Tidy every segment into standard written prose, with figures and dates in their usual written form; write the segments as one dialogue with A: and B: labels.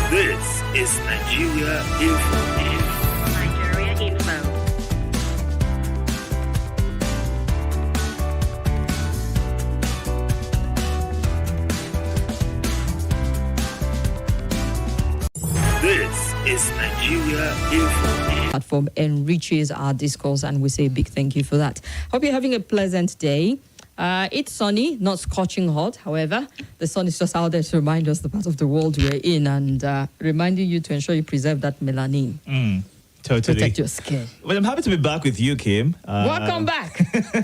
A: This is Nigeria Info.
B: Nigeria Info.
A: This is Nigeria Info.
C: Platform enriches our discourse, and we say a big thank you for that. Hope you're having a pleasant day. It's sunny, not scorching hot. However, the sun is just out there to remind us the part of the world we're in and reminding you to ensure you preserve that melanin.
D: Totally.
C: Protect your skin.
D: Well, I'm happy to be back with you, Kim.
C: Welcome back.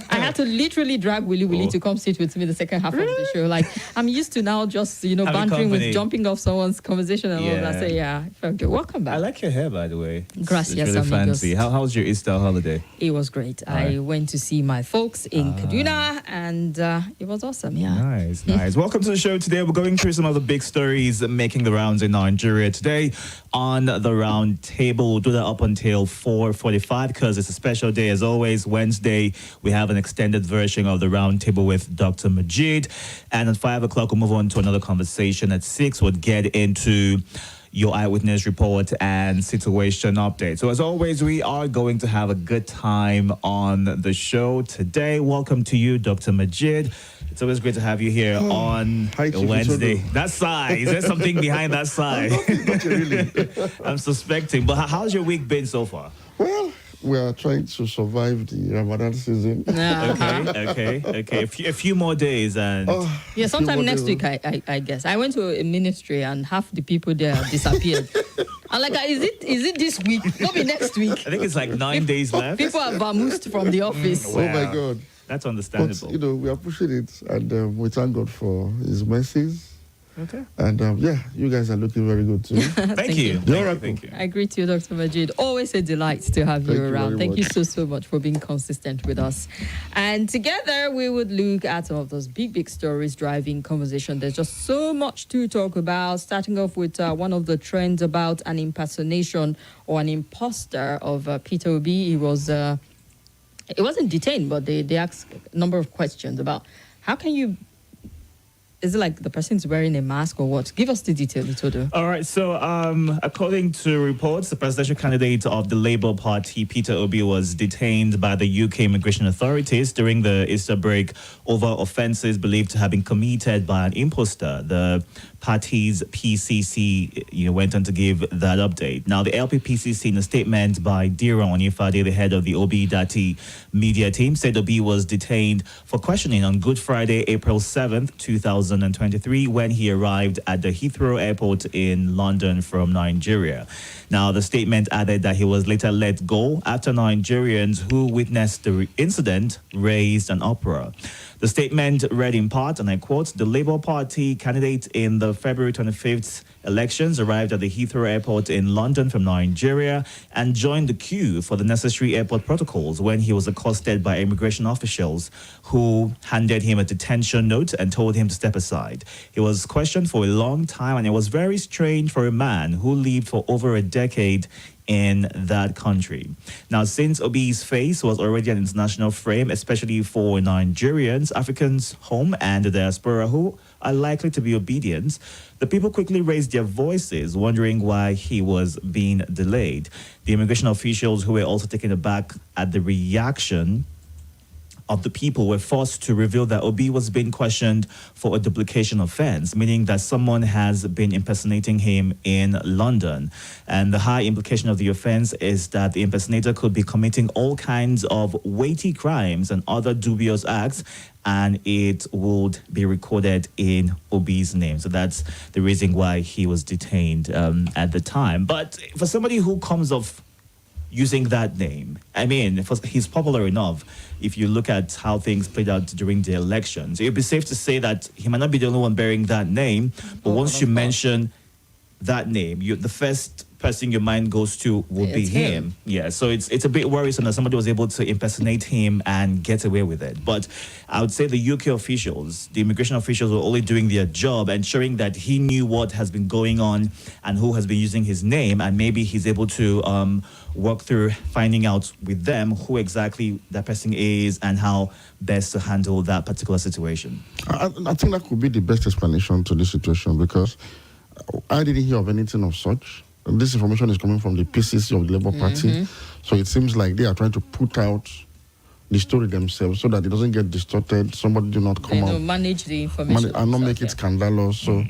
C: I had to literally drag Willy to come sit with me the second half of the show. Like, I'm used to now just, bantering
D: company.
C: with jumping off someone's conversation and all that. So, yeah, it felt good. Welcome back.
D: I like your hair, by the way.
C: Gracias,
D: it's really
C: amigos.
D: fancy. How was your Easter holiday?
C: It was great. I went to see my folks in Kaduna, and it was awesome. Yeah.
D: Nice. Welcome to the show today. We're going through some of the big stories making the rounds in Nigeria today on the Roundtable. We'll do that up until 4:45 because it's a special day. As always, Wednesday, we have an extended version of the Roundtable with Dr. Majid. And at 5 o'clock, we'll move on to another conversation. At 6, we'll get into your eyewitness report and situation update. So as always, we are going to have a good time on the show today. Welcome to you, Dr. Majid. It's always great to have you here on Wednesday.
E: Itodo.
D: That sigh, is there something behind that sigh?
E: Not really.
D: I'm suspecting. But how's your week been so far?
E: Well, we are trying to survive the Ramadan season.
D: Okay. A few more days and...
C: Yeah, sometime next week, I guess. I went to a ministry and half the people there disappeared. I'm like, is it this week? Not be next week.
D: I think it's like 9 days left.
C: People are vamoosed from the office.
E: Oh my God.
D: That's understandable.
E: But, we are pushing it, and we thank God for His mercies.
D: Okay.
E: And you guys are looking very good too.
D: Thank you. Thank you.
C: I agree to you, Dr. Majid. Always a delight to have you around. Thank you so much for being consistent with us. And together we would look at some of those big stories driving conversation. There's just so much to talk about, starting off with one of the trends about an impersonation or an impostor of Peter Obi. He wasn't detained, but they asked a number of questions about how can you... Is it like the person's wearing a mask or what? Give us the detail, Itodo.
D: All right. So, according to reports, the presidential candidate of the Labour Party, Peter Obi, was detained by the UK immigration authorities during the Easter break over offences believed to have been committed by an impostor. The party's PCC went on to give that update. Now, the LP PCC, in a statement by Dira Onifade, the head of the Obi Dati media team, said Obi was detained for questioning on Good Friday, April 7th, 2023, when he arrived at the Heathrow Airport in London from Nigeria. Now, the statement added that he was later let go after Nigerians who witnessed the incident raised an uproar. The statement read in part, and I quote, "The Labour Party candidate in the February 25th elections arrived at the Heathrow Airport in London from Nigeria and joined the queue for the necessary airport protocols when he was accosted by immigration officials who handed him a detention note and told him to step aside. He was questioned for a long time, and it was very strange for a man who lived for over a decade in that country." Now, since Obi's face was already an international frame, especially for Nigerians, Africans home and the diaspora who are likely to be obedient, the people quickly raised their voices, wondering why he was being delayed. The immigration officials, who were also taken aback at the reaction of the people, were forced to reveal that Obi was being questioned for a duplication offense, meaning that someone has been impersonating him in London. And the high implication of the offense is that the impersonator could be committing all kinds of weighty crimes and other dubious acts, and it would be recorded in Obi's name. So that's the reason why he was detained at the time. But for somebody who comes off using that name, I mean, he's popular enough. If you look at how things played out during the elections, it would be safe to say that he might not be the only one bearing that name. But once you mention that name, the first person your mind goes to will be him. Yeah, so it's a bit worrisome that somebody was able to impersonate him and get away with it. But I would say the UK officials, the immigration officials, were only doing their job, ensuring that he knew what has been going on and who has been using his name, and maybe he's able to work through finding out with them who exactly that person is and how best to handle that particular situation.
E: I think that could be the best explanation to this situation, because I didn't hear of anything of such. This information is coming from the PCC of the Labour Party. So it seems like they are trying to put out the story themselves so that it doesn't get distorted. Somebody do not come out.
C: Manage the information.
E: And not make it scandalous. So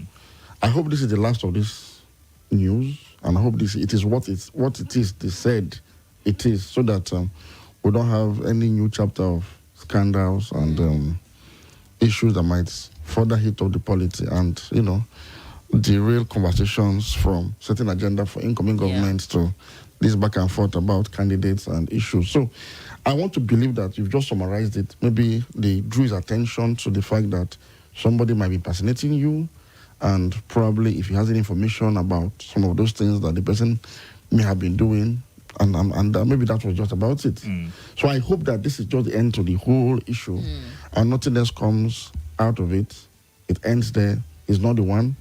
E: I hope this is the last of this news. And I hope it is what it is. They said it is. So that we don't have any new chapter of scandals and issues that might further hit up the polity and, derail conversations from certain agenda for incoming governments to this back and forth about candidates and issues. So I want to believe that you've just summarized it. Maybe they drew his attention to the fact that somebody might be impersonating you, and probably if he has any information about some of those things that the person may have been doing, and maybe that was just about it. So I hope that this is just the end to the whole issue, and nothing else comes out of it. It ends there. He's not the one.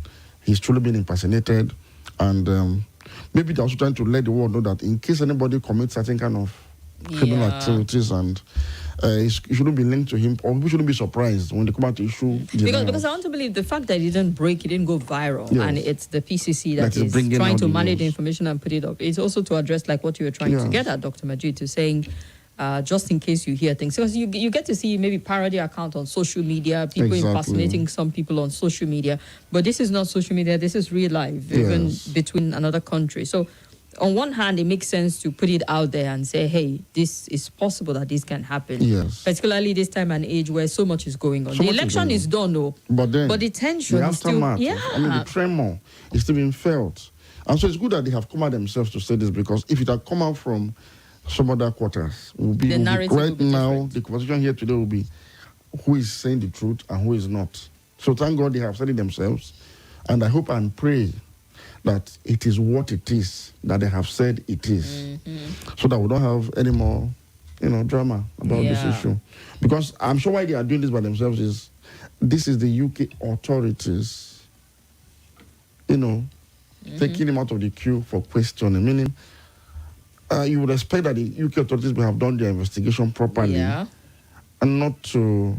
E: He's truly been impersonated, and maybe they're also trying to let the world know that in case anybody commits certain kind of criminal activities, and it shouldn't be linked to him, or we shouldn't be surprised when they come out to issue. Because
C: I want to believe the fact that it didn't break, it didn't go viral, and it's the PCC that is
E: bringing
C: trying to
E: the
C: manage the
E: news.
C: information and put it up. It's also to address like what you were trying to get at, Dr. Majid, to saying, just in case you hear things, because you get to see maybe parody account on social media, people impersonating some people on social media, but this is not social media, this is real life, even between another country. So on one hand, it makes sense to put it out there and say, hey, this is possible that this can happen.
E: Yes.
C: Particularly this time and age where so much is going on. The election is done,
E: but the
C: tension
E: the
C: is still...
E: aftermath, the tremor is still being felt. And so it's good that they have come out themselves to say this, because if it had come out from some other quarters, the narrative right now, different. The conversation here today will be who is saying the truth and who is not. So thank God they have said it themselves. And I hope and pray that it is what it is that they have said it is, so that we don't have any more, drama about this issue. Because I'm sure why they are doing this by themselves is this is the UK authorities, taking him out of the queue for questioning. Meaning, you would expect that the UK authorities will have done their investigation properly, and not to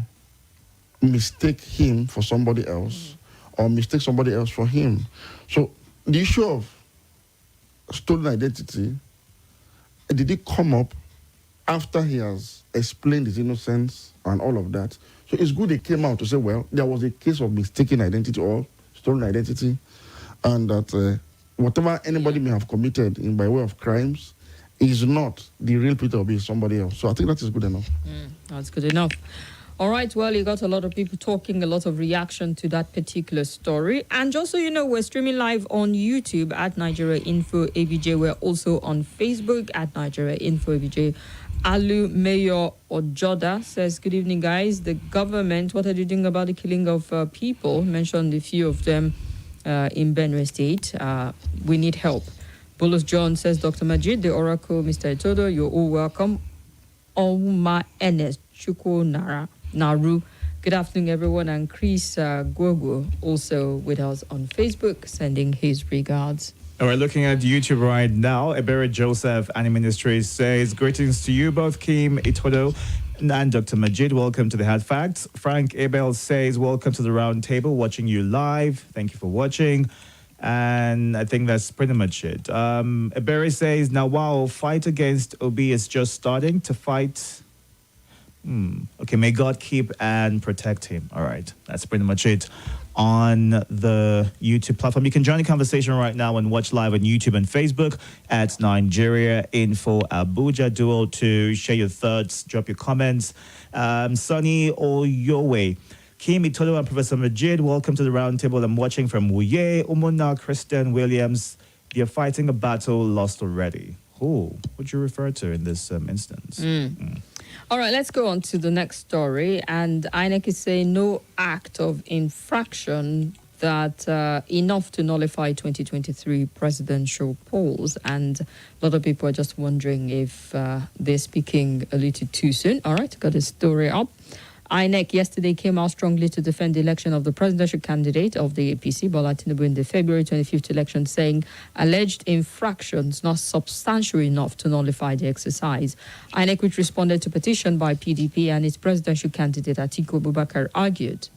E: mistake him for somebody else or mistake somebody else for him. So the issue of stolen identity, did it come up after he has explained his innocence and all of that? So it's good they came out to say, well, there was a case of mistaken identity or stolen identity, and that whatever anybody may have committed in by way of crimes is not the real Peter Obi, somebody else. So I think that is good enough.
C: That's good enough. All right, well, you got a lot of people talking, a lot of reaction to that particular story. And just so you know, we're streaming live on YouTube at Nigeria Info ABJ. We're also on Facebook at Nigeria Info ABJ. Alu Mayor Ojoda says, good evening, guys. The government, what are they doing about the killing of people? Mentioned a few of them in Benue State. We need help. Bolos John says, Dr. Majid, the Oracle, Mr. Itodo, you're all welcome. Oma Enes Chuko Naru. Good afternoon, everyone. And Chris Gogo, also with us on Facebook, sending his regards.
D: All right, looking at YouTube right now, Ebere Joseph, Annie Ministries, says, greetings to you both, Kim, Itodo, and Dr. Majid. Welcome to the Hard Facts. Frank Abel says, welcome to the Roundtable, watching you live. Thank you for watching. And I think that's pretty much it. Ebere says, now, wow, fight against Obi is just starting to fight. Okay, may God keep and protect him. All right, that's pretty much it on the YouTube platform. You can join the conversation right now and watch live on YouTube and Facebook at Nigeria Info Abuja. Do all to share your thoughts, drop your comments. Sonny Oyowe, Kim Itodo and Professor Majid, welcome to the Roundtable. I'm watching from Wuye, Umona, Kristen Williams. They're fighting a battle lost already. Who would you refer to in this instance?
C: All right, let's go on to the next story. And INEC is saying no act of infraction that enough to nullify 2023 presidential polls. And a lot of people are just wondering if they're speaking a little too soon. All right, got the story up. INEC yesterday came out strongly to defend the election of the presidential candidate of the APC, Bola Tinubu, in the February 25th election, saying alleged infractions not substantial enough to nullify the exercise. INEC, which responded to petition by PDP and its presidential candidate Atiku Abubakar, argued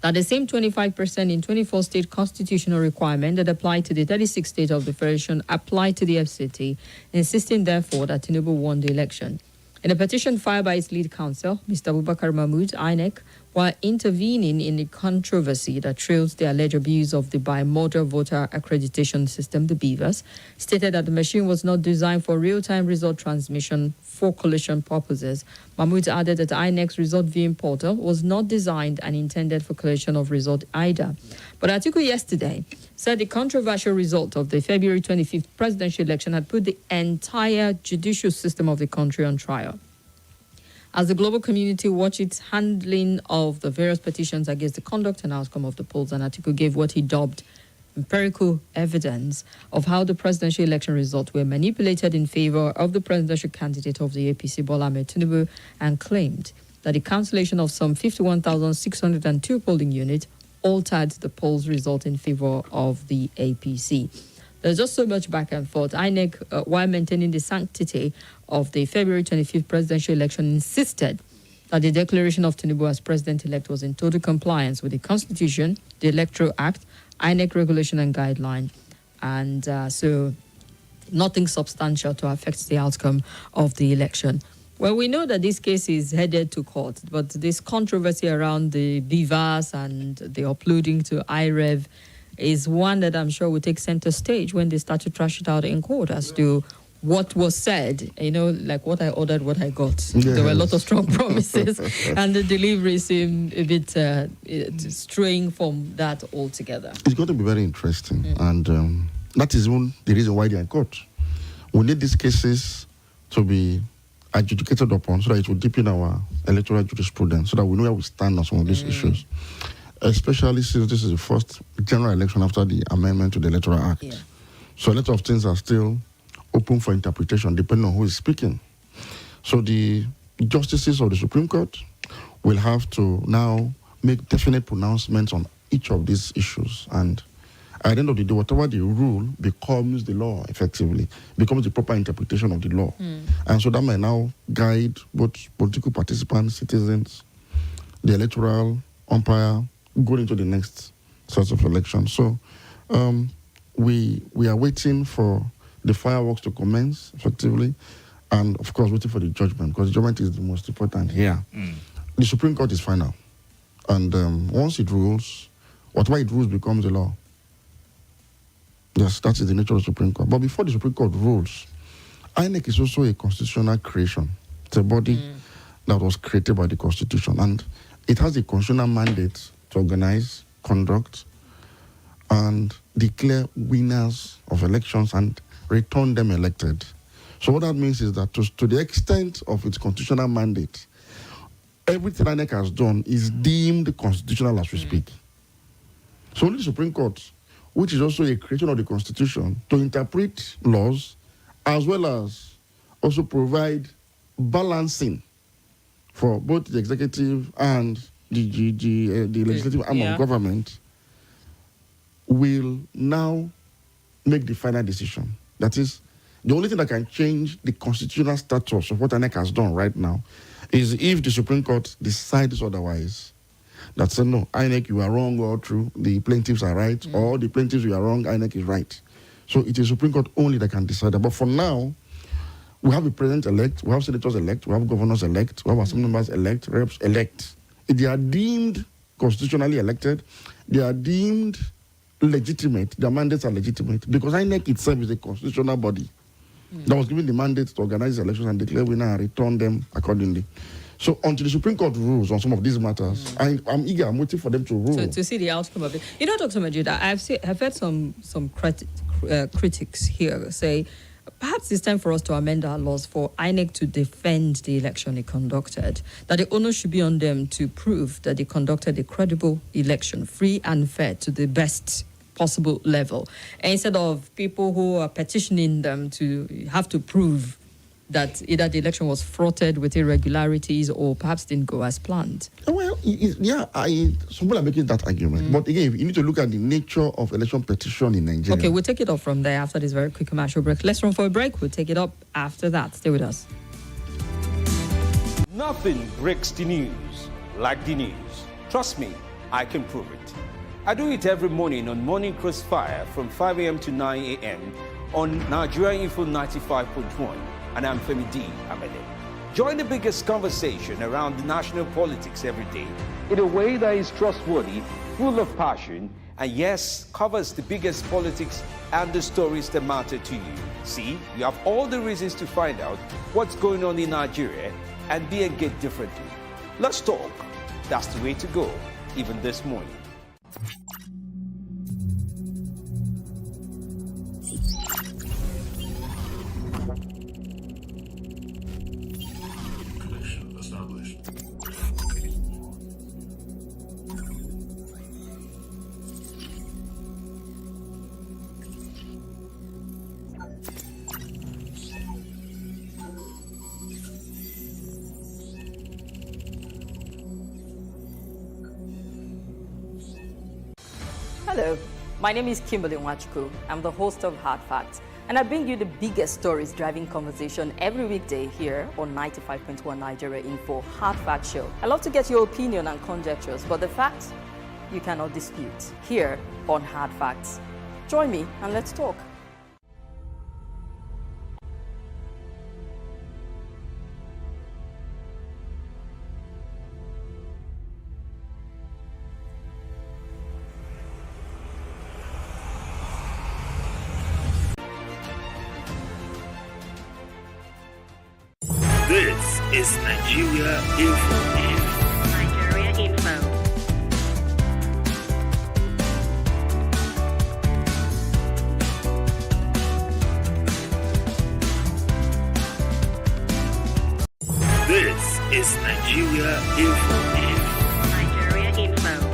C: that the same 25% in 24 state constitutional requirement that applied to the 36 states of the Federation applied to the FCT, insisting therefore that Tinubu won the election. In a petition filed by its lead counsel, Mr. Abubakar Mahmood, INEC, while intervening in the controversy that trails the alleged abuse of the bimodal voter accreditation system, the BVAS, stated that the machine was not designed for real-time result transmission for collation purposes. Mahmood added that INEC's result viewing portal was not designed and intended for collation of result either. But Atiku yesterday said the controversial result of the February 25th presidential election had put the entire judicial system of the country on trial. As the global community watched its handling of the various petitions against the conduct and outcome of the polls, and Atiku gave what he dubbed empirical evidence of how the presidential election results were manipulated in favor of the presidential candidate of the APC, Bola Ahmed Tinubu, and claimed that the cancellation of some 51,602 polling units altered the polls result in favor of the APC. There's just so much back and forth. INEC, while maintaining the sanctity of the February 25th presidential election, insisted that the declaration of Tinubu as president-elect was in total compliance with the Constitution, the Electoral Act, INEC regulation and guideline. And so nothing substantial to affect the outcome of the election. Well, we know that this case is headed to court, but this controversy around the BVAS and the uploading to IREV is one that I'm sure will take center stage when they start to trash it out in court as to what was said, like what I ordered, what I got. Yes. There were a lot of strong promises, and the delivery seemed a bit straying from that altogether.
E: It's going to be very interesting, and that is one the reason why they're in court. We need these cases to be adjudicated upon so that it will deepen our electoral jurisprudence, so that we know where we stand on some of these issues, especially since this is the first general election after the amendment to the Electoral Act. Yeah. So a lot of things are still open for interpretation depending on who is speaking. So the justices of the Supreme Court will have to now make definite pronouncements on each of these issues. And at the end of the day, whatever the rule becomes the law, effectively, becomes the proper interpretation of the law. And so that may now guide both political participants, citizens, the electoral umpire, going into the next sets of elections. So we are waiting for the fireworks to commence, effectively, and of course waiting for the judgment, because the judgment is the most important here. The Supreme Court is final, and once it rules, whatever it rules becomes the law. Yes, that is the nature of the Supreme Court. But before the Supreme Court rules, INEC is also a constitutional creation. It's a body that was created by the Constitution, and it has a constitutional mandate to organize, conduct, and declare winners of elections and return them elected. So what that means is that to the extent of its constitutional mandate, everything INEC has done is deemed constitutional as we speak. So only the Supreme Court, which is also a creation of the Constitution, to interpret laws as well as also provide balancing for both the executive and the legislative arm of government, will now make the final decision. That is, the only thing that can change the constitutional status of what INEC has done right now is if the Supreme Court decides otherwise. That says, no, INEC, you are wrong or true, the plaintiffs are right, or the plaintiffs, you are wrong, INEC is right. So it is Supreme Court only that can decide that. But for now, we have a president-elect, we have senators elect, we have governors elect, we have assembly members elect, reps elect. They are deemed constitutionally elected. They are deemed legitimate. Their mandates are legitimate because INEC itself is a constitutional body that was given the mandate to organize elections and declare winner and return them accordingly. So until the Supreme Court rules on some of these matters, I'm eager, I'm waiting for them to rule.
C: So to see the outcome of it. Dr. Majuda, I've heard some critics here say, perhaps it's time for us to amend our laws for INEC to defend the election it conducted, that the onus should be on them to prove that they conducted a credible election, free and fair, to the best possible level, and instead of people who are petitioning them to have to prove that either the election was fraughted with irregularities or perhaps didn't go as planned.
E: Well, some people are making that argument. But again, you need to look at the nature of election petition in Nigeria.
C: Okay, we'll take it up from there after this very quick commercial break. Let's run for a break. We'll take it up after that. Stay with us.
B: Nothing breaks the news like the news. Trust me, I can prove it. I do it every morning on Morning Crossfire from 5 a.m. to 9 a.m. on Nigeria Info 95.1, and I'm Femi D. Amede. Join the biggest conversation around the national politics every day in a way that is trustworthy, full of passion, and yes, covers the biggest politics and the stories that matter to you. See, you have all the reasons to find out what's going on in Nigeria and be engaged differently. Let's talk. That's the way to go, even this morning.
C: Hello, my name is Kimberly. I'm the host of Hard Facts, and I bring you the biggest stories driving conversation every weekday here on 95.1 Nigeria Info Hard Fact Show. I love to get your opinion and conjectures, but the facts you cannot dispute here on Hard Facts. Join me and let's talk.
A: This is Nigeria Info.
F: Nigeria Info.
A: This is Nigeria Info.
F: Nigeria Info.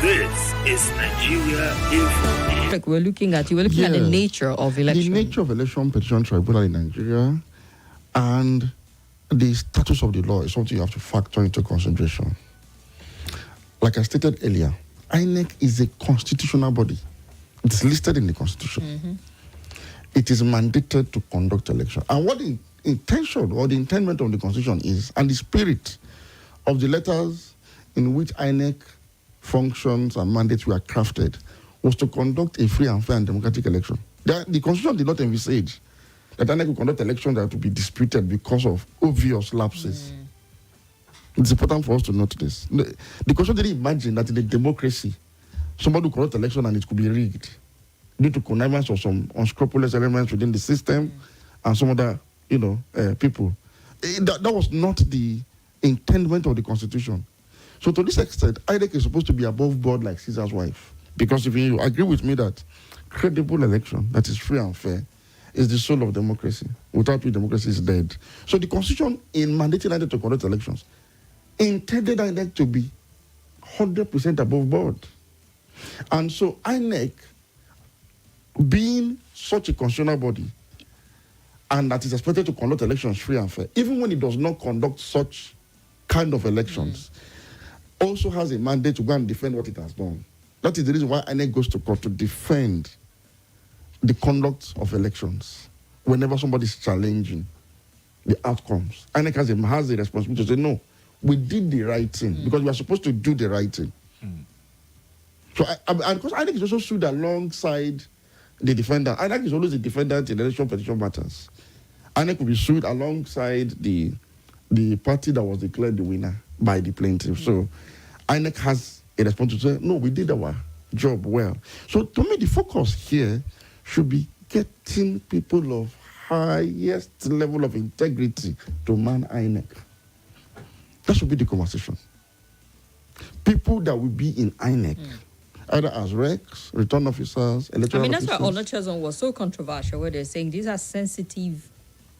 A: This is Nigeria Info.
C: Like we're looking at the nature of election.
E: The nature of election petition tribunal in Nigeria and the status of the law is something you have to factor into consideration. Like I stated earlier, INEC is a constitutional body. It's listed in the Constitution.
C: Mm-hmm.
E: It is mandated to conduct election. And what the intention or the intent of the Constitution is, and the spirit of the letters in which INEC functions and mandates were crafted, was to conduct a free and fair and democratic election. The Constitution did not envisage that INEC would conduct elections that would be disputed because of obvious lapses. It's important for us to note this. The Constitution didn't imagine that in a democracy, somebody would conduct election and it could be rigged due to connivance or some unscrupulous elements within the system and some other, people. That was not the intendment of the Constitution. So to this extent, INEC is supposed to be above board like Caesar's wife. Because if you agree with me that credible election that is free and fair is the soul of democracy. Without which democracy is dead. So the Constitution, in mandating INEC to conduct elections, intended INEC to be 100% above board. And so INEC, being such a constitutional body, and that is expected to conduct elections free and fair, even when it does not conduct such kind of elections, also has a mandate to go and defend what it has done. That is the reason why INEC goes to court to defend the conduct of elections whenever somebody is challenging the outcomes. INEC has a responsibility to say, no, we did the right thing because we are supposed to do the right thing. So, and because INEC is also sued alongside the defendant. INEC is always the defendant in election petition matters. INEC will be sued alongside the party that was declared the winner by the plaintiff. So INEC has a responsibility to say, no, we did our job well. So to me, the focus here should be getting people of highest level of integrity to man INEC. That should be the conversation. People that will be in INEC, either as recs, return officers, electoral officers.
C: That's why Onochezon was so controversial, where they're saying these are sensitive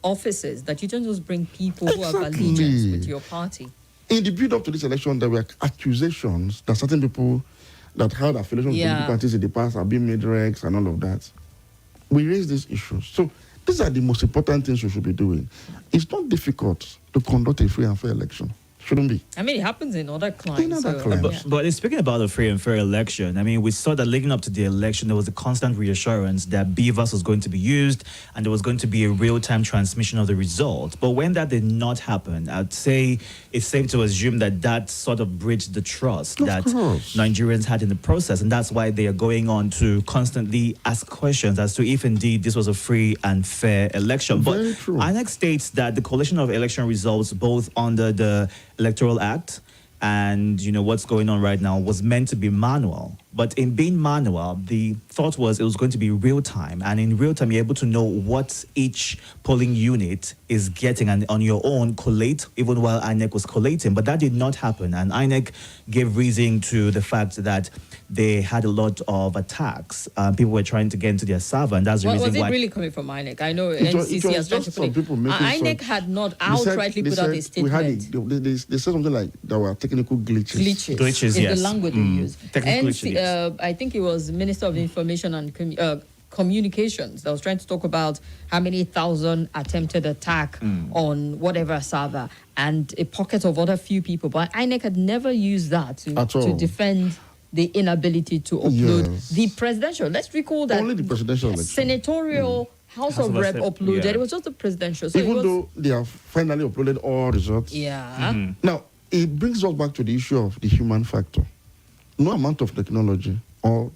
C: offices, that you don't just bring people who have allegiance with your party.
E: In the build-up to this election, there were accusations that certain people that had affiliation with political parties in the past are being made recs and all of that. We raised these issues. So these are the most important things we should be doing. It's not difficult to conduct a free and fair election. Shouldn't be.
C: I mean, it happens in other climes.
E: In other
C: so,
E: climes.
C: yeah.
D: But speaking about a free and fair election, I mean, we saw that leading up to the election, there was a constant reassurance that BVAS was going to be used and there was going to be a real-time transmission of the result. But when that did not happen, I'd say it's safe to assume that that sort of bridged the trust that Nigerians had in the process. And that's why they are going on to constantly ask questions as to if indeed this was a free and fair election.
E: Very
D: But
E: true.
D: INEC states that the collation of election results, both under the Electoral Act and what's going on right now, was meant to be manual. But in being manual, the thought was it was going to be real time, and in real time you're able to know what each polling unit is getting, and on your own collate even while INEC was collating. But that did not happen, and INEC gave reason to the fact that they had a lot of attacks. People were trying to get into their server, and that's the reason
C: Was
D: why.
C: it really coming from INEC? I know
E: It was
C: NCC has tried to
E: just
C: put
E: some people
C: it.
E: making
C: INEC
E: some-
C: had not
E: They said-
C: outrightly
E: they
C: put out
E: said
C: a statement.
E: they said something like there were technical glitches.
C: Glitches is
D: yes.
C: the language we use.
D: Technical glitches, yes.
C: I think it was Minister of Information and Communications that was trying to talk about how many thousand attempted attack on whatever server and a pocket of other few people. But INEC had never used that
E: At
C: to
E: all.
C: defend the inability to upload
E: Yes.
C: the presidential. Let's recall that
E: Only the presidential election.
C: senatorial House of Rep uploaded.
D: yeah.
C: It was just the presidential. So
E: Even
C: it was,
E: though they have finally uploaded all results.
C: yeah.
E: Now, it brings us back to the issue of the human factor. No amount of technology or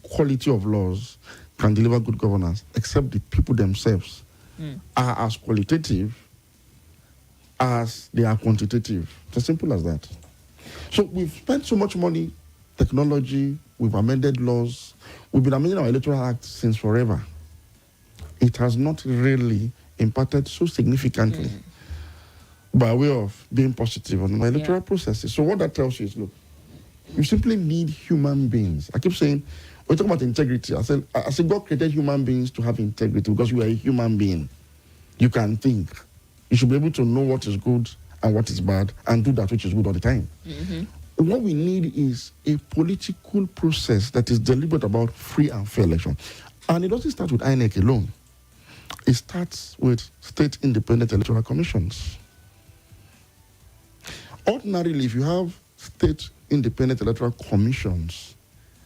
E: quality of laws can deliver good governance except the people themselves are as qualitative as they are quantitative. It's as simple as that. So we've spent so much money, technology, we've amended laws, we've been amending our Electoral Act since forever. It has not really impacted so significantly by way of being positive on my electoral processes. So what that tells you is, look, you simply need human beings. I keep saying, when we talk about integrity, I said God created human beings to have integrity because you are a human being. You can think. You should be able to know what is good and what is bad and do that which is good all the time. What we need is a political process that is deliberate about free and fair election. And it doesn't start with INEC alone. It starts with state independent electoral commissions. Ordinarily, if you have state independent electoral commissions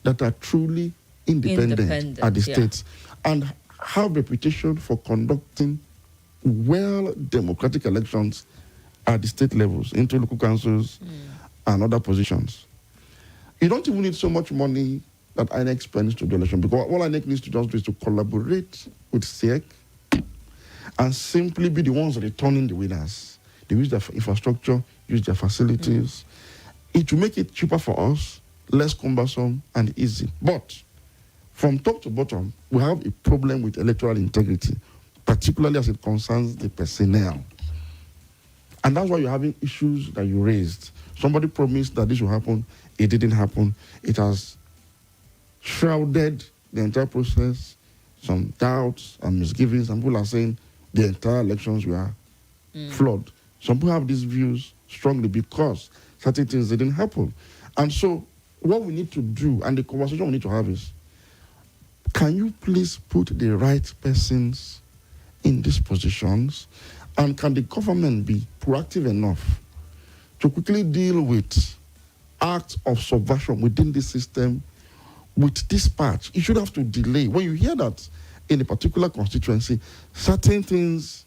E: that are truly independent at the states and have reputation for conducting well democratic elections at the state levels, into local councils and other positions, you don't even need so much money that INEC spends to do election, because all INEC needs to just do is to collaborate with SEC and simply be the ones returning the winners. They use their infrastructure, use their facilities. It will make it cheaper for us, less cumbersome and easy. But from top to bottom, we have a problem with electoral integrity, particularly as it concerns the personnel. And that's why you're having issues that you raised. Somebody promised that this will happen. It didn't happen. It has shrouded the entire process, some doubts and misgivings. And people are saying the entire elections were flawed. Some people have these views strongly because certain things didn't happen. And so what we need to do, and the conversation we need to have is, can you please put the right persons in these positions? And can the government be proactive enough to quickly deal with acts of subversion within the system with dispatch? You should have to delay. When you hear that in a particular constituency, certain things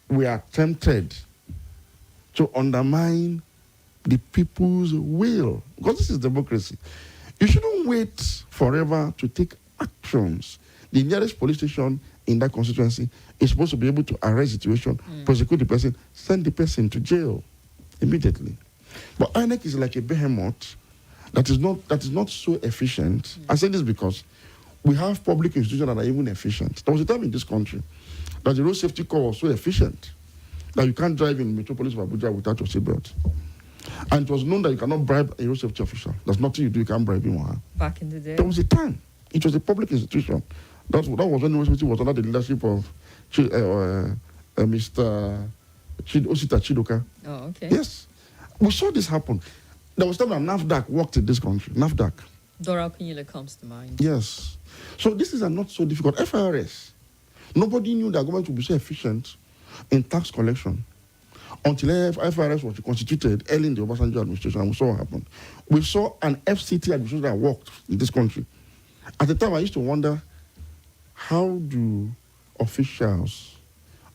E: were attempted to undermine the people's will, because this is democracy. You shouldn't wait forever to take actions. The nearest police station in that constituency is supposed to be able to arrest the situation, prosecute the person, send the person to jail immediately. But INEC is like a behemoth that is not so efficient. I say this because we have public institutions that are even efficient. There was a time in this country that the road safety corps was so efficient that you can't drive in metropolis of Abuja without your seatbelt. And it was known that you cannot bribe a road safety official. There's nothing you do, you can't bribe him.
C: Back in the day.
E: There was a time. It was a public institution. That was when the road safety was under the leadership of Mr. Osita Chidoka.
C: Oh, okay.
E: Yes. We saw this happen. There was time when NAFDAC worked in this country. NAFDAC.
C: Dora Okunyele comes to mind.
E: Yes. So this is not so difficult. FRS. Nobody knew that government would be so efficient in tax collection. until FRS was constituted early in the Obasanjo administration, and we saw what happened. We saw an FCT administration that worked in this country. At the time, I used to wonder, how do officials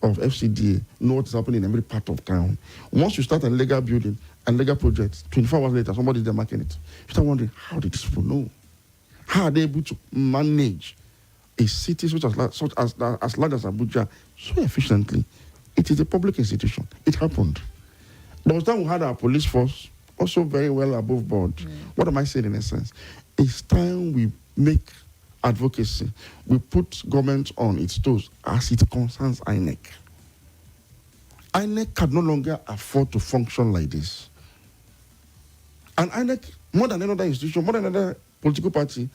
E: of FCDA know what is happening in every part of town? Once you start a legal building and legal project, 24 hours later, somebody's there marking it. You start wondering, how did these people know? How are they able to manage a city such as large as Abuja so efficiently? It is a public institution. It happened. There was time we had our police force also very well above board. What am I saying in essence? It's time we make advocacy. We put government on its toes as it concerns INEC. INEC can no longer afford to function like this. And INEC, more than any other institution, more than another political party,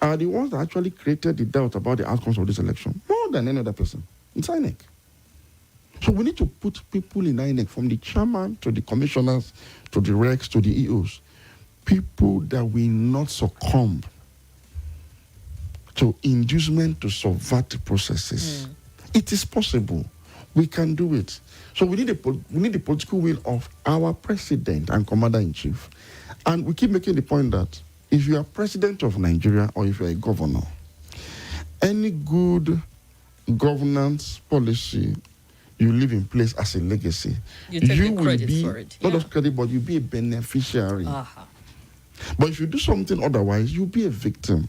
E: are the ones that actually created the doubt about the outcomes of this election, more than any other person. It's INEC. So we need to put people in INEC, from the chairman to the commissioners, to the recs, to the EOs, people that will not succumb to inducement to subvert the processes. It is possible. We can do it. So we need the political will of our president and commander-in-chief. And we keep making the point that if you are president of Nigeria or if you are a governor, any good governance policy you leave in place as a legacy,
C: you take the
E: will
C: credit
E: be,
C: for it.
E: not just credit, but you'll be a beneficiary. But if you do something otherwise, you'll be a victim.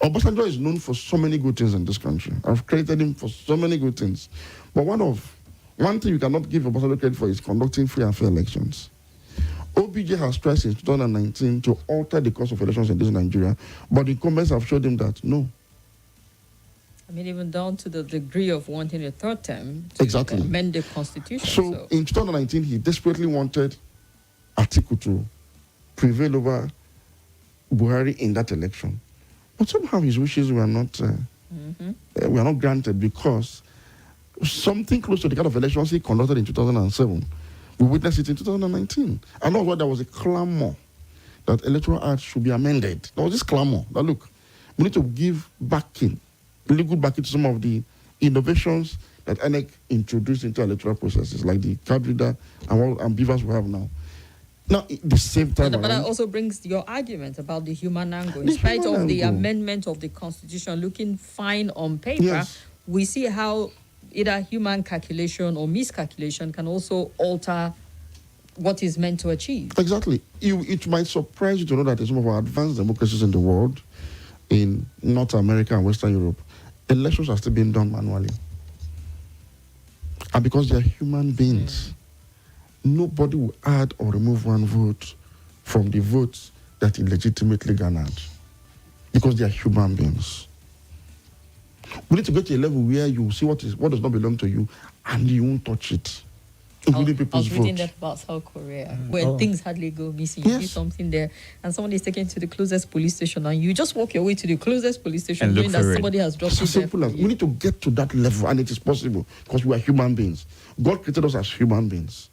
E: Obasanjo is known for so many good things in this country. I've credited him for so many good things. But one thing you cannot give Obasanjo credit for is conducting free and fair elections. OBJ has tried since 2019 to alter the course of elections in this Nigeria, but the incumbents have showed him that no.
C: I mean, even down to the degree of wanting a third term to amend the constitution.
E: So in 2019, he desperately wanted Atiku to prevail over Buhari in that election. But somehow his wishes were not granted, because something close to the kind of elections he conducted in 2007, we witnessed it in 2019. And that's why there was a clamor that Electoral Act should be amended. There was this clamor that, look, we need to give backing, legal backing to some of the innovations that INEC introduced into electoral processes, like the card reader and beavers we have now. Now, at the same time,
C: but that also brings your argument about the human angle. In spite of the amendment of the constitution looking fine on paper, we see how either human calculation or miscalculation can also alter what is meant to achieve.
E: Exactly. It might surprise you to know that in some of our advanced democracies in the world, in North America and Western Europe, elections are still being done manually. And because they are human beings, nobody will add or remove one vote from the votes that he legitimately garnered, because they are human beings. We need to get to a level where you see what does not belong to you and you won't touch it, including people's votes.
C: I was reading that about South Korea, where things hardly go missing. You see something there, and somebody is taken to the closest police station, and you just walk your way to the closest police station, knowing that somebody has dropped it there.
E: Simple as we need to get to that level, and it is possible, because we are human beings. God created us as human beings.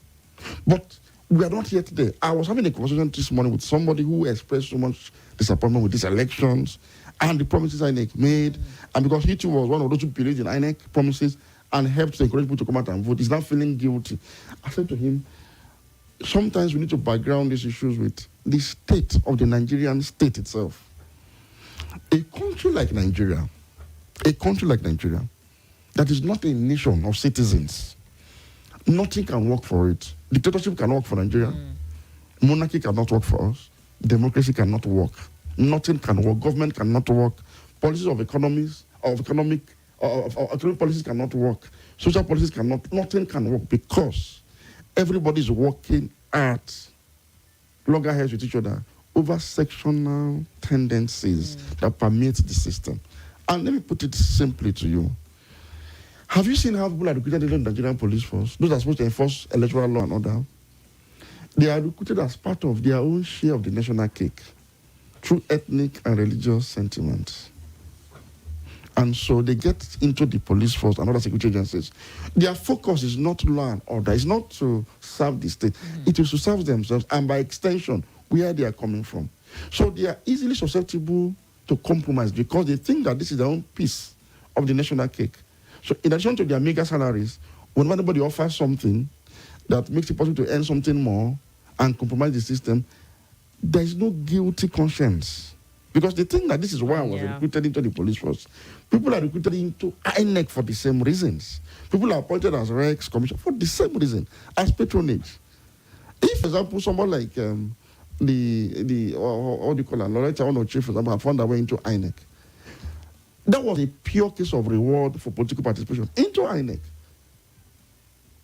E: But we are not yet there. I was having a conversation this morning with somebody who expressed so much disappointment with these elections and the promises INEC made. And because he too was one of those who believed in INEC promises and helped to encourage people to come out and vote, he's now feeling guilty. I said to him, sometimes we need to background these issues with the state of the Nigerian state itself. A country like Nigeria, that is not a nation of citizens, nothing can work for it. Dictatorship cannot work for Nigeria. Monarchy cannot work for us. Democracy cannot work. Nothing can work. Government cannot work. Policies of economic policies cannot work. Social policies cannot. Nothing can work, because everybody is working at loggerheads with each other over sectional tendencies that permeate the system. And let me put it simply to you. Have you seen how people are recruited into the Nigerian police force? Those are supposed to enforce electoral law and order. They are recruited as part of their own share of the national cake through ethnic and religious sentiments. And so they get into the police force and other security agencies. Their focus is not law and order. It's not to serve the state. It is to serve themselves, and by extension, where they are coming from. So they are easily susceptible to compromise, because they think that this is their own piece of the national cake. So in addition to their mega salaries, when anybody offers something that makes it possible to earn something more and compromise the system, there is no guilty conscience. Because they think that this is why I was recruited into the police force. People are recruited into INEC for the same reasons. People are appointed as Rex Commission for the same reason, as patronage. If, for example, someone like what do you call it, Loretta Onoche, for example, had found their way into INEC, that was a pure case of reward for political participation into INEC.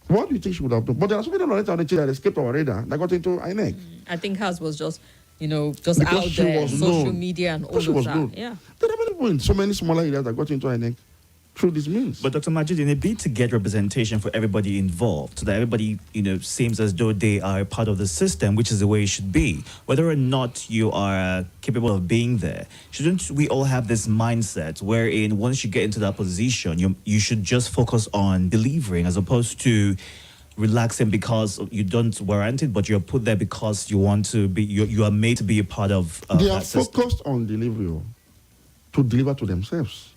E: What do you think she would have done? But there are so many Loretta Onoche that escaped our radar that got into INEC.
C: I think hers was just, just
E: Because
C: out
E: she
C: there,
E: was
C: social
E: known.
C: media and all
E: Because she
C: of
E: was
C: that.
E: known.
C: Yeah.
E: There are many people in so many smaller areas that got into INEC through this means.
D: But Dr. Majid, in a bid to get representation for everybody involved, so that everybody, seems as though they are part of the system, which is the way it should be, whether or not you are capable of being there, shouldn't we all have this mindset wherein once you get into that position, you should just focus on delivering as opposed to relaxing because you don't warrant it, but you're put there because you want to be, you are made to be a part of
E: they are
D: that system.
E: focused on delivery to deliver to themselves.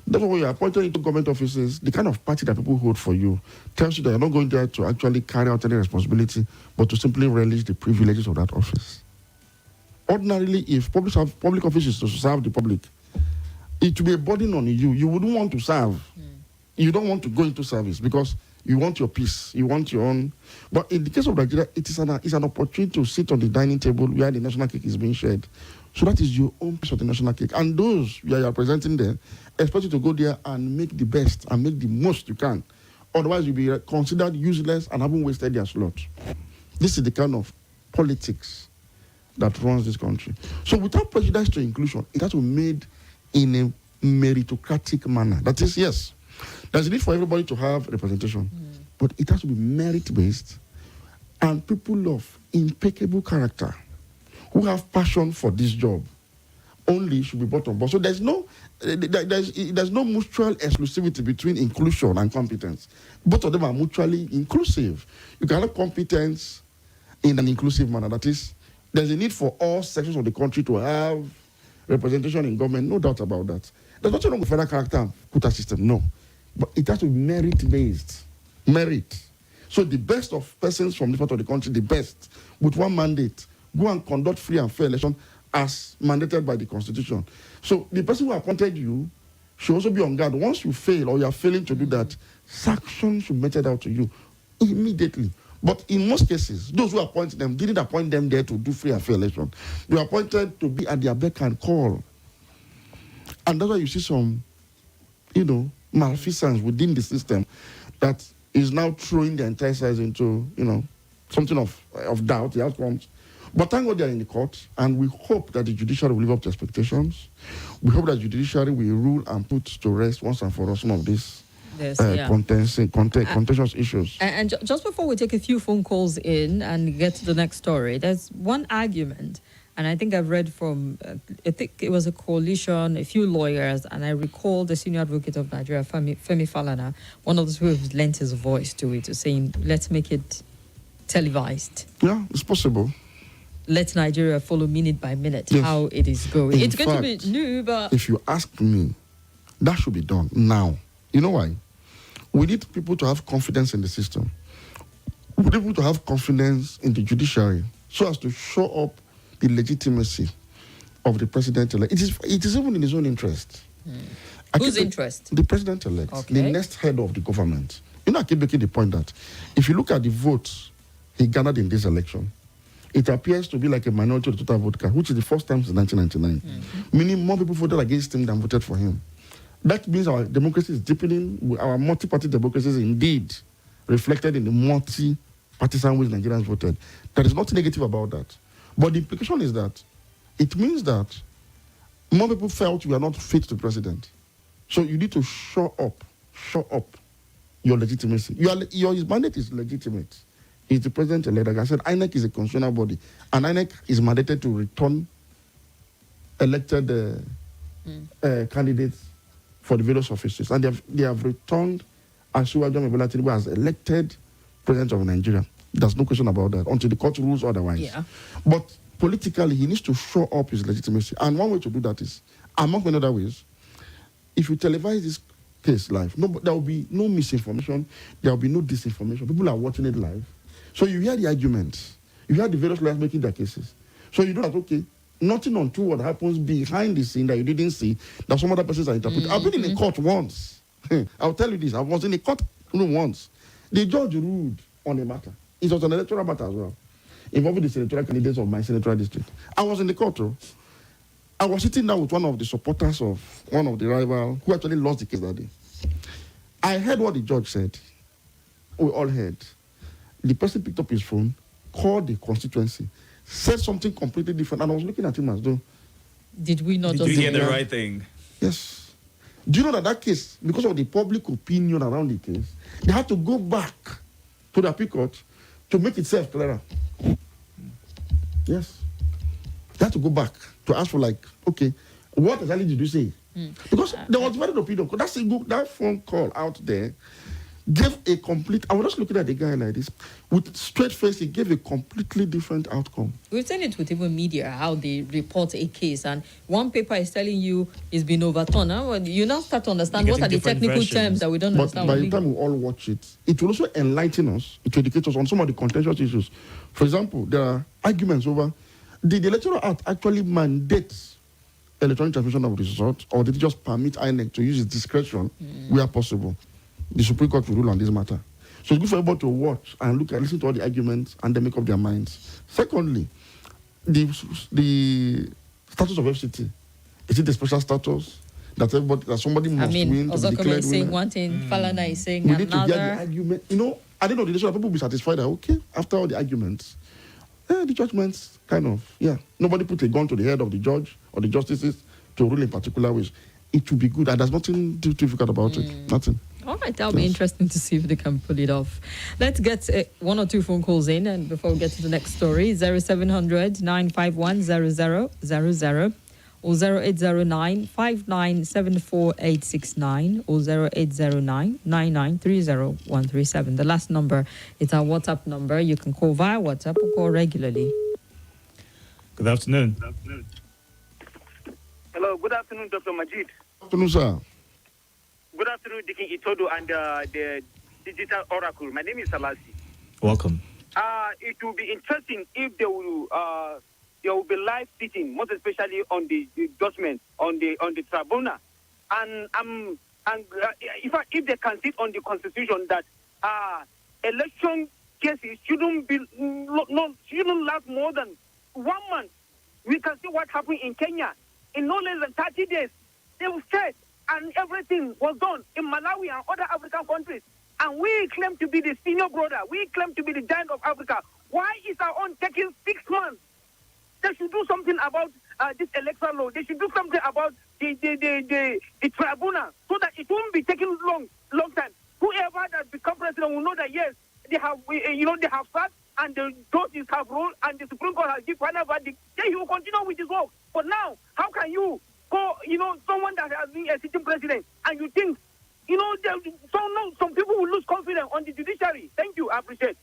E: That's why when you're appointed into government offices, the kind of party that people hold for you tells you that you're not going there to actually carry out any responsibility, but to simply relish the privileges of that office. Ordinarily, if public office is to serve the public, it will be a burden on you. You wouldn't want to serve. You don't want to go into service because you want your peace. You want your own. But in the case of Nigeria, it's an opportunity to sit on the dining table where the national cake is being shared. So that is your own piece of the national cake. And those you are presenting there, expect you to go there and make the best and make the most you can. Otherwise, you'll be considered useless and haven't wasted their slot. This is the kind of politics that runs this country. So without prejudice to inclusion, it has to be made in a meritocratic manner. That is, yes, there's a need for everybody to have representation, but it has to be merit-based and people of impeccable character who have passion for this job only should be brought on board. So there's no mutual exclusivity between inclusion and competence. Both of them are mutually inclusive. You can have competence in an inclusive manner. That is, there's a need for all sections of the country to have representation in government, no doubt about that. There's nothing wrong with federal character and quota system, no. But it has to be merit-based. Merit. So the best of persons from this part of the country, the best, with one mandate, go and conduct free and fair election as mandated by the Constitution. So the person who appointed you should also be on guard. Once you fail or you are failing to do that, sanction should be meted out to you immediately. But in most cases, those who appointed them didn't appoint them there to do free and fair election. They were appointed to be at their beck and call. And that's why you see some, malfeasance within the system that is now throwing the entire size into, something of doubt, the outcomes. But thank God they are in the court, and we hope that the judiciary will live up to expectations. We hope that the judiciary will rule and put to rest once and for all some of these contentious issues.
C: And just before we take a few phone calls in and get to the next story, there's one argument, and I think I've read from, I think it was a coalition, a few lawyers, and I recall the senior advocate of Nigeria, Femi Falana, one of those who have lent his voice to it, to saying, let's make it televised.
E: Yeah, it's possible.
C: Let Nigeria follow minute by minute how it is going. It's going to be new, but
E: if you ask me, that should be done now. You know why? We need people to have confidence in the system. We need people to have confidence in the judiciary so as to show up the legitimacy of the president-elect. It is even in his own interest.
C: Whose interest?
E: The president-elect,
C: Okay.
E: the next head of the government. I keep making the point that if you look at the votes he garnered in this election, it appears to be like a minority of the total vote count, which is the first time since 1999. Meaning more people voted against him than voted for him. That means our democracy is deepening. Our multi-party democracy is indeed reflected in the multi-partisan ways Nigerians voted. There is nothing negative about that. But the implication is that it means that more people felt you are not fit to be president. So you need to show up your legitimacy. Your mandate is legitimate. He's the president-elect. Like I said, INEC is a constitutional body, and INEC is mandated to return elected candidates for the various offices. And they have returned Asiwaju Bola Tinubu as elected president of Nigeria. There's no question about that, until the court rules otherwise.
C: Yeah.
E: But politically, he needs to show up his legitimacy. And one way to do that is, among many other ways, if you televise this case live. No, there will be no misinformation. There will be no disinformation. People are watching it live. So you hear the arguments. You hear the various lawyers making their cases. So you know that, okay, nothing until what happens behind the scene that you didn't see, that some other persons are interpreting. I've been in a court once. I'll tell you this. I was in a court room once. The judge ruled on a matter. It was an electoral matter as well, involving the senatorial candidates of my senatorial district. I was in the court room. I was sitting down with one of the supporters of one of the rivals who actually lost the case that day. I heard what the judge said. We all heard. The person picked up his phone, called the constituency, said something completely different, and I was looking at him as though...
C: Did we not
D: Did
C: just...
D: you get the right thing?
E: Yes. Do you know that case, because of the public opinion around the case, they had to go back to the appeal court to make itself clearer? Yes. They had to go back to ask for, like, okay, what exactly did you say? Because there was very opinion. That phone call out there gave a complete... I was just looking at the guy like this. With straight face, he gave a completely different outcome.
C: We've seen it with even media, how they report a case, and one paper is telling you it's been overturned. Huh? Well, you now start to understand what are the technical terms that we don't
E: But
C: understand.
E: by the time we all watch it, it will also enlighten us, it will educate us on some of the contentious issues. For example, there are arguments over, did the Electoral Act actually mandate electronic transmission of results, or did it just permit INEC to use its discretion where possible? The Supreme Court will rule on this matter. So it's good for everybody to watch and look and listen to all the arguments and then make up their minds. Secondly, the status of FCT. Is it a special status that somebody must win to be declared winner?
C: Is saying one thing, Falana is saying
E: we
C: another.
E: need to hear the argument. You know, I don't know, the nation of people will be satisfied that, okay, after all the arguments, the judgments nobody put a gun to the head of the judge or the justices to rule in particular ways. It will be good, and there's nothing too difficult about it. Nothing.
C: All right, that'll be interesting to see if they can pull it off. Let's get one or two phone calls in, and before we get to the next story, 0700 951 0000 or 0809 5974 869 or 0809 9930 137. The last number is our WhatsApp number. You can call via WhatsApp or call regularly.
D: Good afternoon.
G: Hello, good afternoon, Dr. Majid.
E: Good afternoon, sir.
G: Good afternoon, Deacon Itodo and the Digital Oracle. My name is Salasi.
D: Welcome.
G: It will be interesting if there will be live sitting, most especially on the judgment on the tribunal, and if they can sit on the constitution that election cases shouldn't last more than 1 month. We can see what happened in Kenya. In no less than 30 days, they were straight and everything was done in Malawi and other African countries. And we claim to be the senior brother. We claim to be the giant of Africa. Why is our own taking 6 months? They should do something about this electoral law. They should do something about the tribunal so that it won't be taking long time. Whoever that become president will know that yes, they have sat and the judges have ruled and the Supreme Court has given final verdict. Then he will continue with his work. But now, how can you go, someone that has been a sitting president and you think, some people will lose confidence on the judiciary. Thank you. I appreciate it.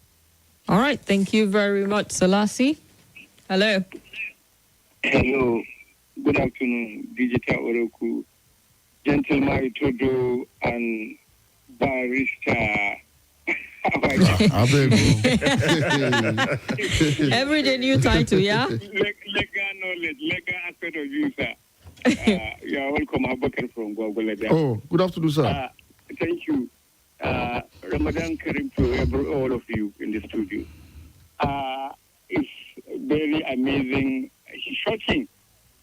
C: All right. Thank you very much, Salasi. Hello.
H: Hello. Good afternoon, Digital Oracle. Gentleman Itodo and Barrister.
C: Every day new title, yeah?
H: Legal knowledge, legal aspect of you, sir. You are welcome. Abubakar from Google.
E: Oh, good afternoon, sir.
H: Thank you. Ramadan Karim to all of you in the studio. It's very amazing, shocking.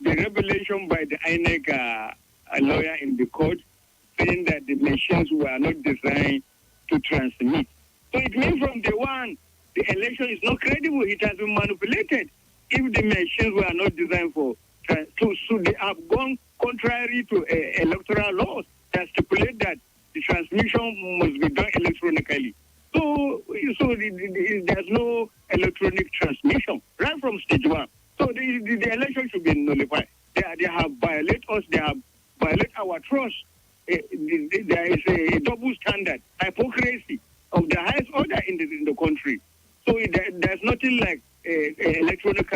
H: The revelation by the INEC a lawyer in the court saying that the machines were not designed to transmit. So it means from day one, the election is not credible. It has been manipulated. If the machines were not designed so they have gone contrary to electoral laws that stipulate that the transmission must be done electronically. So there's no electronic transmission right from stage one. So the election should be nullified. They have violated us. They have violated our trust. There is a double standard, hypocrisy of the highest order in the country. So there's nothing like electronic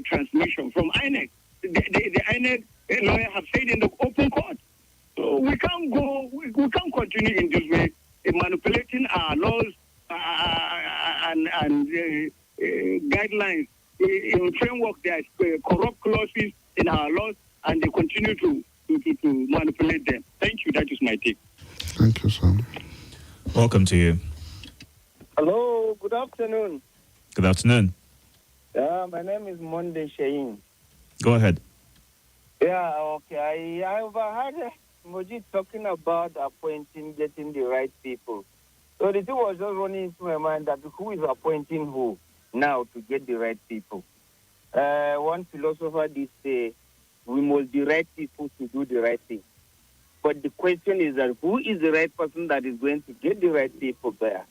H: transmission from INEC. The INEC lawyer have said in the open court. So we can't
D: Welcome to you.
I: Hello, good afternoon.
D: Good afternoon.
I: Yeah, my name is Monday Shein.
D: Go ahead.
I: Yeah, okay. I overheard Moji talking about getting the right people. So the thing was just running into my mind that who is appointing who now to get the right people. One philosopher did say we must be right people to do the right thing. But the question is that who is the right person that is going to get the right people there?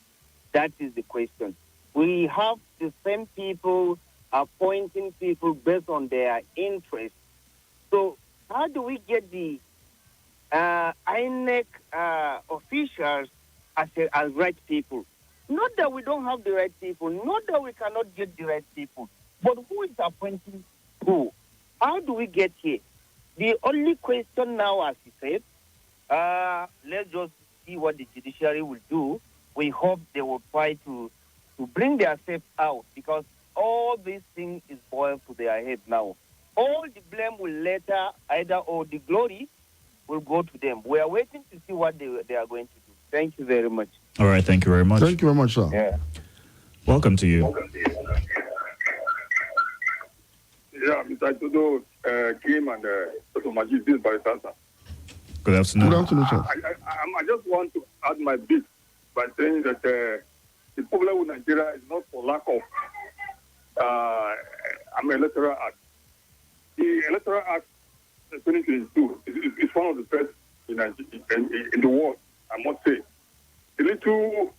I: That is the question. We have the same people appointing people based on their interests. So how do we get the INEC officials as right people? Not that we don't have the right people, not that we cannot get the right people, but who is appointing who? How do we get here? The only question now, as he said, let's just see what the judiciary will do. We hope they will try to bring themselves out, because all this thing is boiled to their head now. All the blame will later, or the glory will go to them. We are waiting to see what they are going to do. Thank you very much.
D: All right, thank you very much.
E: Thank you very much, sir.
I: Yeah.
D: Welcome to you.
H: Yeah, Mr. Itodo, Kim and Dr. Majid, this by Sasa.
D: Good afternoon.
E: Good afternoon, sir.
H: I just want to add my bit by saying that the problem with Nigeria is not for lack of electoral act. The electoral act 2022 is one of the best in the world, I must say. The little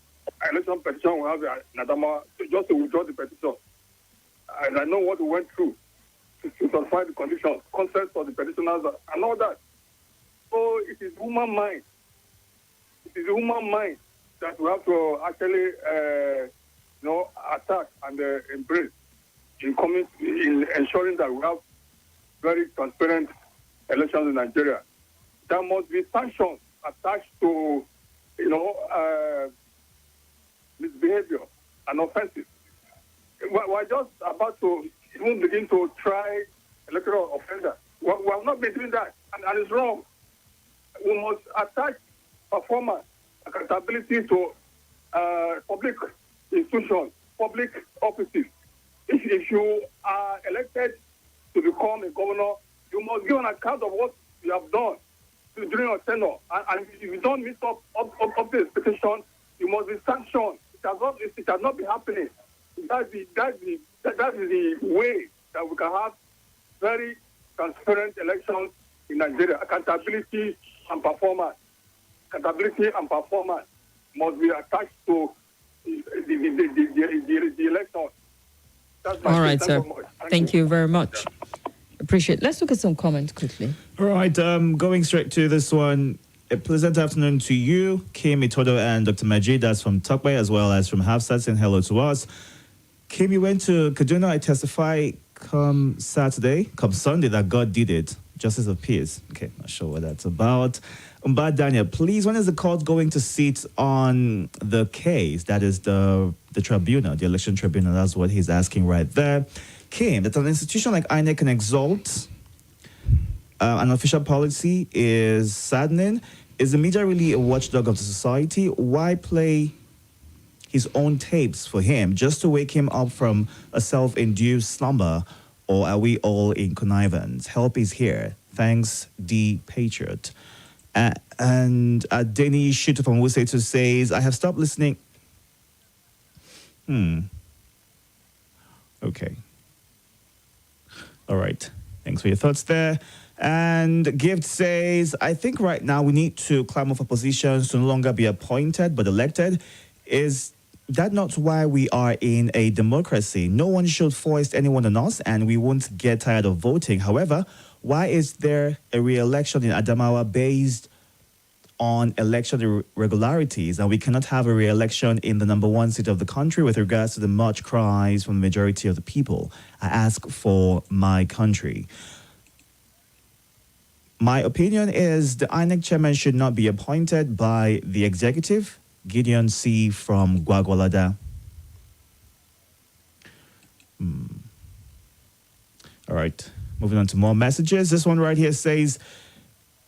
H: election petition we have in Adama, just to withdraw the petition, and I know what we went through to satisfy the conditions, consent of the petitioners, and all that. So it is human mind. It is human mind that we have to actually, attack and embrace in ensuring that we have very transparent elections in Nigeria. There must be sanctions attached to, misbehavior and offenses. We're just about to even begin to try electoral offenders. We have not been doing that, and it's wrong. We must attach performance, accountability to public institutions, public offices. If you are elected to become a governor, you must give an account of what you have done during your tenure. And if you don't meet up the expectation, you must be sanctioned. It has not been happening. That is the way that we can have very transparent elections in Nigeria. Accountability and performance. Accountability and performance must be attached to the election.
C: All right, sir. Thank you very much. Appreciate it. Let's look at some comments quickly.
D: All right, going straight to this one. A pleasant afternoon to you, Kim, Itodo, and Dr. Majid. That's from Tokwe, as well as from Hafsat, saying hello to us. Kim, you went to Kaduna. I testify come Sunday, that God did it. Justice of peace. Okay, not sure what that's about. Daniel, please, when is the court going to sit on the case? That is the tribunal, the election tribunal. That's what he's asking right there. Kim, that an institution like INEC can exalt an official policy is saddening. Is the media really a watchdog of the society? Why play his own tapes for him just to wake him up from a self-induced slumber? Or are we all in connivance? Help is here. Thanks, D. Patriot. And Denny Shooter from Wusetu says, I have stopped listening. Okay. All right. Thanks for your thoughts there. And Gift says, I think right now we need to clamor for positions to no longer be appointed but elected. Is that not why we are in a democracy? No one should foist anyone on us, and we won't get tired of voting. However, why is there a re-election in Adamawa based on election irregularities, and we cannot have a re-election in the number one seat of the country with regards to the much cries from the majority of the people? I ask for my country. My opinion is the INEC chairman should not be appointed by the executive. Gideon C. from Gwagwalada. All right, moving on to more messages. This one right here says,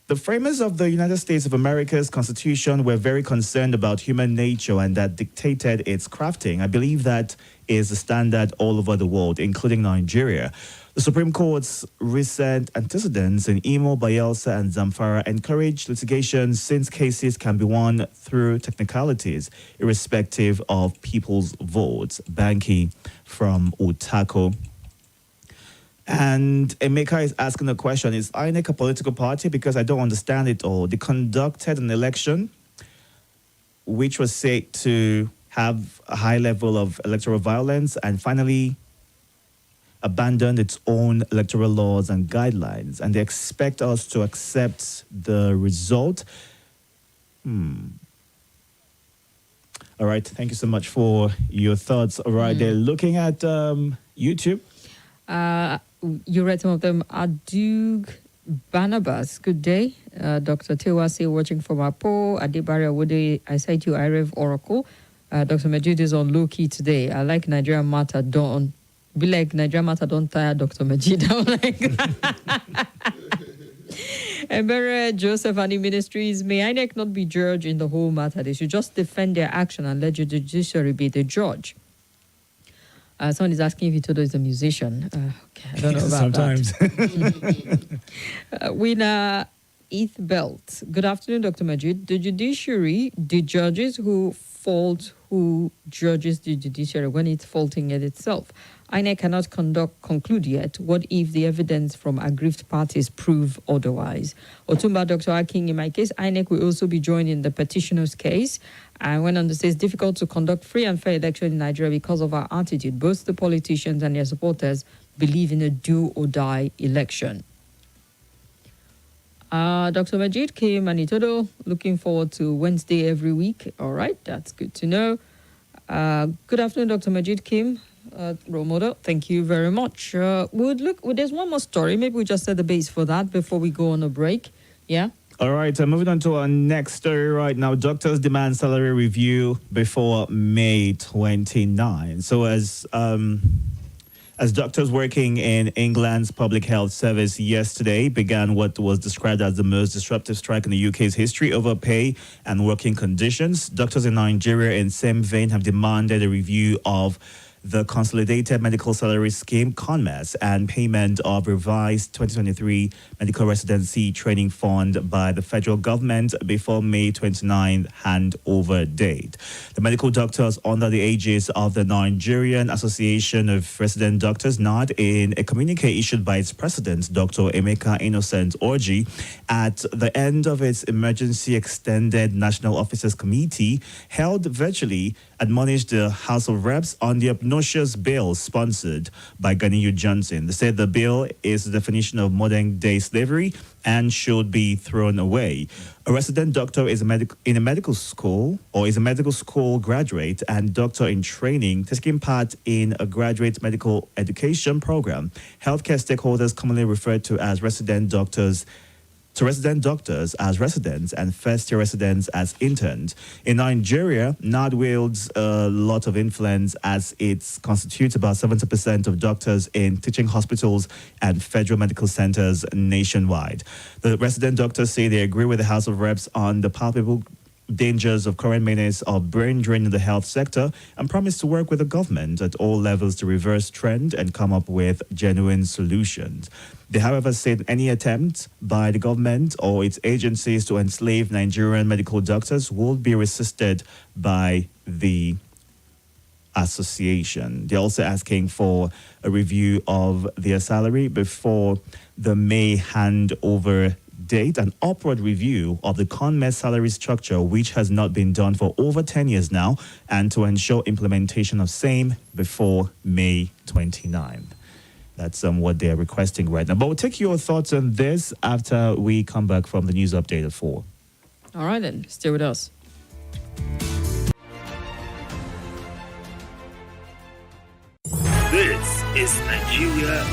D: The framers of the United States of America's Constitution were very concerned about human nature and that dictated its crafting. I believe that is the standard all over the world, including Nigeria. The Supreme Court's recent antecedents in Imo, Bayelsa, and Zamfara encourage litigation since cases can be won through technicalities, irrespective of people's votes. Banki from Utako. And Emeka is asking a question. Is INEC a political party? Because I don't understand it all. They conducted an election which was said to have a high level of electoral violence and finally abandoned its own electoral laws and guidelines. And they expect us to accept the result. All right. Thank you so much for your thoughts. All right. They're looking at YouTube.
C: You read some of them. Adug Barnabas, good day. Dr. Tewase watching from Apo. Adebari Awode, I cite you, IREV Oracle. Dr. Majid is on low key today. I like Nigeria Matter. Don't be like Nigeria Matter. Don't tire Dr. Majid. I'm like Embere Joseph and the Ministries. May INEC not be judge in the whole matter. They should just defend their action and let the judiciary be the judge. Someone is asking if Itodo is a musician. Okay, I don't know about
D: Sometimes.
C: that. Winner Eth Belt. Good afternoon, Dr. Majid. The judiciary, the judges who fault who judges the judiciary when it's faulting it itself. INEC cannot conclude yet. What if the evidence from aggrieved parties prove otherwise? Otumba Dr. Aking, in my case, INEC will also be joined in the petitioner's case. And went on to say it's difficult to conduct free and fair election in Nigeria because of our attitude. Both the politicians and their supporters believe in a do or die election. Dr. Majid came and Itodo, looking forward to Wednesday every week. All right, that's good to know. Good afternoon, Dr. Majid Kim, role model. Thank you very much. There's one more story. Maybe we just set the base for that before we go on a break. Yeah.
D: All right, moving on to our next story right now. Doctors demand salary review before May 29. So as doctors working in England's public health service yesterday began what was described as the most disruptive strike in the UK's history over pay and working conditions, doctors in Nigeria in same vein have demanded a review of the Consolidated Medical Salary Scheme, CONMES, and payment of revised 2023 Medical Residency Training Fund by the federal government before May 29th handover date. The medical doctors under the aegis of the Nigerian Association of Resident Doctors, NARD, in a communique issued by its president, Dr. Emeka Innocent Orji, at the end of its emergency extended National Officers Committee held virtually, admonished the House of Reps on the obnoxious bill sponsored by Ganiyu Johnson. They said the bill is the definition of modern-day slavery and should be thrown away. A resident doctor is in a medical school graduate and doctor in training, taking part in a graduate medical education program. Healthcare stakeholders commonly referred to as resident doctors as residents and first-year residents as interns. In Nigeria, NARD wields a lot of influence as it constitutes about 70% of doctors in teaching hospitals and federal medical centers nationwide. The resident doctors say they agree with the House of Reps on the palpable dangers of current menace of brain drain in the health sector and promise to work with the government at all levels to reverse trend and come up with genuine solutions. They, however, said any attempt by the government or its agencies to enslave Nigerian medical doctors will be resisted by the association. They're also asking for a review of their salary before the May handover date, an upward review of the CONMES salary structure, which has not been done for over 10 years now, and to ensure implementation of same before May 29th. That's what they're requesting right now. But we'll take your thoughts on this after we come back from the news update at 4.
C: All right, then. Stay with us.
A: This is Nigeria